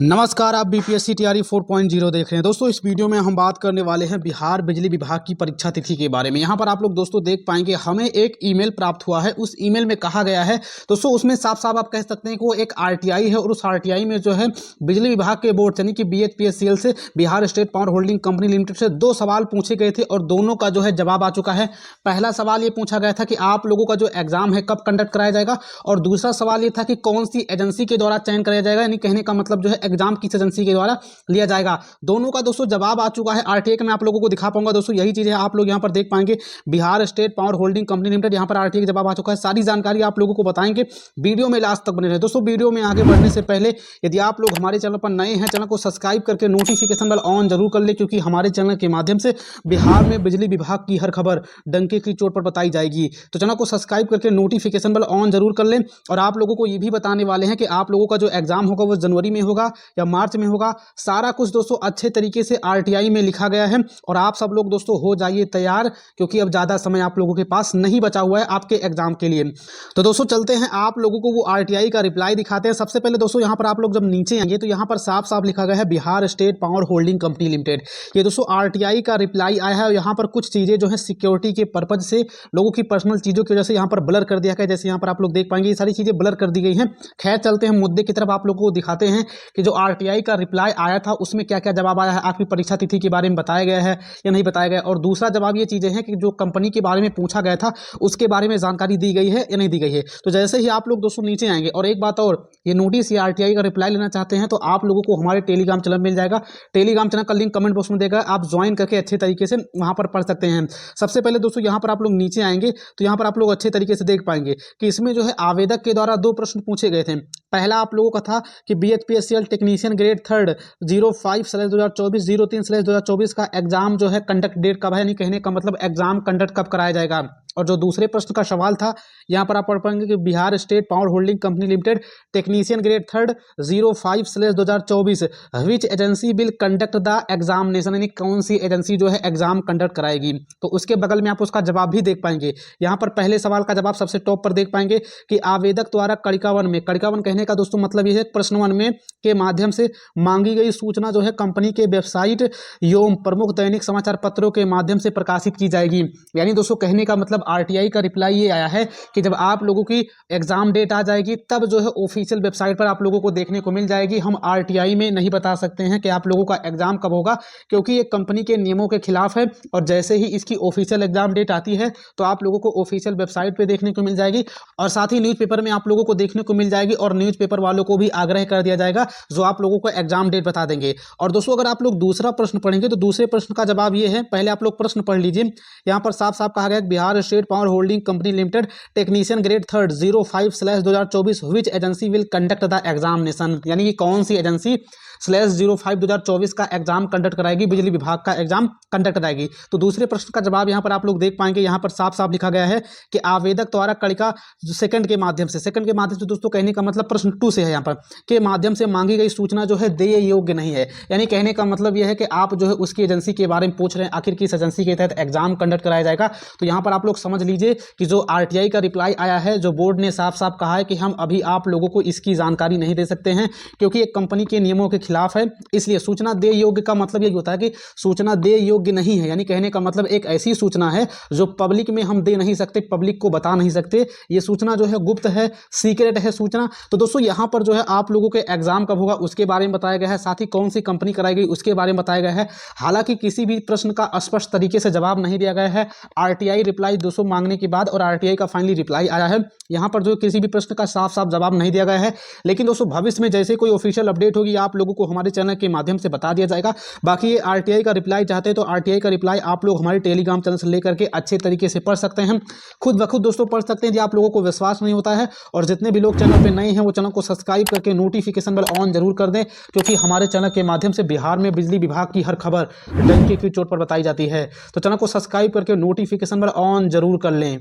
नमस्कार, आप बीपीएससी तैयारी 4.0 देख रहे हैं। दोस्तों, इस वीडियो में हम बात करने वाले हैं बिहार बिजली विभाग की परीक्षा तिथि के बारे में। यहाँ पर आप लोग दोस्तों देख पाएंगे, हमें एक ईमेल प्राप्त हुआ है। उस ईमेल में कहा गया है दोस्तों, उसमें साफ साफ आप कह सकते हैं कि वो एक आरटीआई है और उस आरटीआई में जो है बिजली विभाग के बोर्ड यानी कि बीएचपीएससीएल से Bihar state power holding company limited से 2 सवाल पूछे गए थे और दोनों का जो है जवाब आ चुका है। पहला सवाल ये पूछा गया था कि आप लोगों का जो एग्जाम है कब कंडक्ट कराया जाएगा, और दूसरा सवाल ये था कि कौन सी एजेंसी के द्वारा चयन कराया जाएगा, यानी कहने का मतलब जो है एग्जाम किस एजेंसी के द्वारा लिया जाएगा। दोनों का दोस्तों जवाब आ चुका है। आरटीआई का मैं आप लोगों को दिखा पाऊंगा। दोस्तों यही चीज है, आप लोग यहां पर देख पाएंगे Bihar state power holding company limited, यहां पर आरटीआई का जवाब आ चुका है। सारी जानकारी आप लोगों को बताएंगे, वीडियो में लास्ट तक बने रहे। दोस्तों वीडियो में आगे बढ़ने से पहले यदि आप लोग हमारे चैनल पर नए हैं, चैनल को सब्सक्राइब करके नोटिफिकेशन बेल ऑन जरूर कर ले, क्योंकि हमारे चैनल के माध्यम से बिहार में बिजली विभाग की हर खबर डंके की चोट पर बताई जाएगी। तो चैनल को सब्सक्राइब करके नोटिफिकेशन बेल ऑन जरूर कर लें। और आप लोगों को ये भी बताने वाले हैं कि आप लोगों का जो एग्जाम होगा वो जनवरी में होगा या मार्च में होगा। सारा कुछ दोस्तों अच्छे तरीके से आरटीआई में लिखा गया है और आप सब लोग दोस्तों हो जाइए तैयार, क्योंकि अब ज़्यादा समय आप लोगों के पास नहीं बचा हुआ है आपके एग्जाम के लिए। तो दोस्तों चलते हैं, आप लोगों को वो आरटीआई का रिप्लाई दिखाते हैं। सबसे पहले दोस्तों यहाँ पर आप लोग जब नीचे आएंगे तो यहाँ पर साफ साफ लिखा गया है Bihar state power holding company limited. ये दोस्तों आरटीआई का रिप्लाई आया है और यहाँ पर कुछ चीज़ें जो है सिक्योरिटी के पर्पज से लोगों की पर्सनल चीज़ों की वजह से यहाँ पर ब्लर कर दिया गया है। जैसे यहाँ पर आप लोग देख पाएंगे ये सारी चीज़ें ब्लर कर दी गई हैं। खैर चलते हैं मुद्दे की तरफ, आप लोगों को दिखाते हैं कि जो आरटीआई का रिप्लाई आया था उसमें क्या क्या जवाब आया है। आपकी परीक्षा तिथि के बारे में बताया गया है या नहीं बताया गया, और दूसरा जवाब ये चीज़ें हैं कि जो कंपनी के बारे में पूछा गया था उसके बारे में जानकारी दी गई है या नहीं दी गई है। तो जैसे ही आप लोग दोस्तों नीचे आएंगे, और एक बात और, ये नोटिस या आरटीआई का रिप्लाई लेना चाहते हैं तो आप लोगों को हमारे टेलीग्राम चैनल मिल जाएगा। टेलीग्राम चैनल का लिंक कमेंट बॉक्स में देगा, आप ज्वाइन करके अच्छे तरीके से वहां पर पढ़ सकते हैं। सबसे पहले दोस्तों यहाँ पर आप लोग नीचे आएंगे तो यहाँ पर आप लोग अच्छे तरीके से देख पाएंगे कि इसमें जो है आवेदक के द्वारा 2 प्रश्न पूछे गए थे। पहला आप लोगों का था कि बीएचपीएससीएल टेक्नीशियन ग्रेड 3 05/2024 03/2024 का एग्जाम जो है कंडक्ट डेट कब है, यानी कहने का मतलब एग्जाम कंडक्ट कब कराया जाएगा। और जो दूसरे प्रश्न का सवाल था यहाँ पर आप पढ़ पाएंगे कि Bihar state power holding company limited technician grade 3 05/2024 which agency will conduct the examination, यानी कौन सी एजेंसी जो है एग्जाम कंडक्ट कराएगी। तो उसके बगल में आप उसका जवाब भी देख पाएंगे। यहाँ पर पहले सवाल का जवाब सबसे टॉप पर देख पाएंगे कि आवेदक द्वारा कड़िका 1 में, कड़िका 1 कहने का दोस्तों मतलब ये है प्रश्न 1 में के माध्यम से मांगी गई सूचना जो है कंपनी के वेबसाइट एवं प्रमुख दैनिक समाचार पत्रों के माध्यम से प्रकाशित की जाएगी। यानी दोस्तों कहने का मतलब आरटीआई का रिप्लाई ये आया है कि जब आप लोगों की एग्जाम डेट आ जाएगी तब जो है ऑफिशियल वेबसाइट पर आप लोगों को देखने को मिल जाएगी। हम आरटीआई में नहीं बता सकते हैं कि आप लोगों का एग्जाम कब होगा, क्योंकि ये कंपनी के नियमों के खिलाफ है। और जैसे ही इसकी ऑफिशियल एग्जाम डेट आती है तो आप लोगों को ऑफिशियल वेबसाइट पर देखने को मिल जाएगी, और साथ ही न्यूज़पेपर में आप लोगों को देखने को मिल जाएगी, और न्यूज़पेपर वालों को भी आग्रह कर दिया जाएगा जो आप लोगों को एग्जाम डेट बता देंगे। और दोस्तों अगर आप लोग दूसरा प्रश्न पढ़ेंगे तो दूसरे प्रश्न का जवाब ये है, पहले आप लोग प्रश्न पढ़ लीजिए। यहाँ पर साफ साफ कहा गया Bihar state power holding company limited technician grade 3 05/2024 which agency will conduct the examination, यानी कि कौन सी एजेंसी /05/2024 का एग्जाम कंडक्ट कराएगी, बिजली विभाग का एग्जाम कंडक्ट कराएगी। तो दूसरे प्रश्न का जवाब यहाँ पर आप लोग देख पाएंगे, यहाँ पर साफ साफ लिखा गया है कि आवेदक द्वारा कड़िका सेकंड के माध्यम से दोस्तों कहने का मतलब प्रश्न 2 से है, यहाँ पर के माध्यम से मांगी गई सूचना जो है देय योग्य नहीं है। यानी कहने का मतलब यह है कि आप जो है उसकी एजेंसी के बारे में पूछ रहे हैं, आखिर किस एजेंसी के तहत एग्जाम कंडक्ट कराया जाएगा। तो यहाँ पर आप लोग समझ लीजिए कि जो आरटीआई का रिप्लाई आया है, जो बोर्ड ने साफ साफ कहा है कि हम अभी आप लोगों को इसकी जानकारी नहीं दे सकते हैं, क्योंकि एक कंपनी के नियमों के खिलाफ है। इसलिए सूचना देय योग्य का मतलब यही होता है कि सूचना देय योग्य नहीं है, यानी कहने का मतलब एक ऐसी सूचना है जो पब्लिक में हम दे नहीं सकते, पब्लिक को बता नहीं सकते। ये सूचना जो है गुप्त है, सीक्रेट है सूचना। तो दोस्तों यहाँ पर जो है आप लोगों के एग्जाम कब होगा उसके बारे में बताया गया है, साथ ही कौन सी कंपनी कराएगी उसके बारे में बताया गया है। हालांकि किसी भी प्रश्न का स्पष्ट तरीके से जवाब नहीं दिया गया है। आरटीआई रिप्लाई 200 मांगने के बाद और आरटीआई का फाइनली रिप्लाई आया है, यहाँ पर जो किसी भी प्रश्न का साफ साफ जवाब नहीं दिया गया है। लेकिन दोस्तों भविष्य में जैसे कोई ऑफिशियल अपडेट होगी आप लोगों को हमारे चैनल के माध्यम से बता दिया जाएगा। बाकी ये आरटीआई का रिप्लाई चाहते हैं तो आरटीआई का रिप्लाई आप लोग हमारे टेलीग्राम चैनल से लेकर के अच्छे तरीके से पढ़ सकते हैं, खुद ब खुद दोस्तों पढ़ सकते हैं। यदि आप लोगों को विश्वास नहीं होता है, और जितने भी लोग चैनल पे नए हैं वो चैनल को सब्सक्राइब करके नोटिफिकेशन बेल ऑन जरूर कर दें, क्योंकि हमारे चैनल के माध्यम से बिहार में बिजली विभाग की हर खबर डंके की चोट पर बताई जाती है। तो चैनल को सब्सक्राइब करके नोटिफिकेशन बेल ऑन जरूर कर लें।